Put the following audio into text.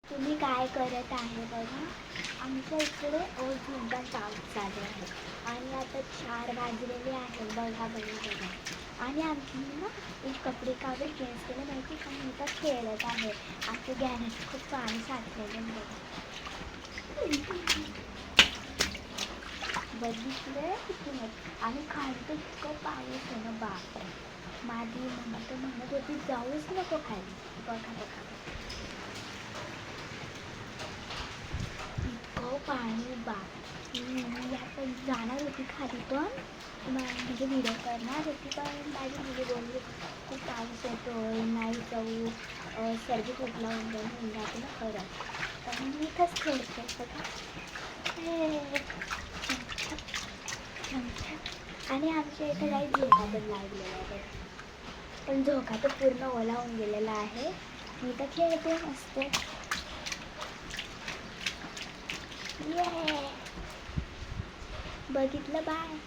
तुम्ही काय करत आहे बघा. आमच्या इकडे जोरदार पाऊस चालू आहे आणि आता 4 वाजलेले आहेत बघा बघा बघा. आणि आमची ना एक कपडे काढून चेंज केले माहिती का. मी तर खेळत आहे. आमच्या गॅरेज खूप पाणी साठलेलं बघा. बघितलं किती आणि खाली तर इतकं पाऊस आहे ना बापरे. माझी मम्मा तर म्हणत होती जाऊच नको खाली. बघा बघा इतकं पाणी बाप. मी आता जाणार होती खाली पण म्हणजे व्हिडिओ करणार होती पण माझी मुली बोलली खूप पाऊस येतो नाही जाऊ सर्दी खोकला होऊन जाते ना खरंच. तर मी इथंच खेळते बघा. आणि आमच्या इथं काही झोका पण लागलेला आहे पण झोका तर पूर्ण ओला होऊन गेलेला आहे. मी तर खेळते मस्त. बघितलं बाय.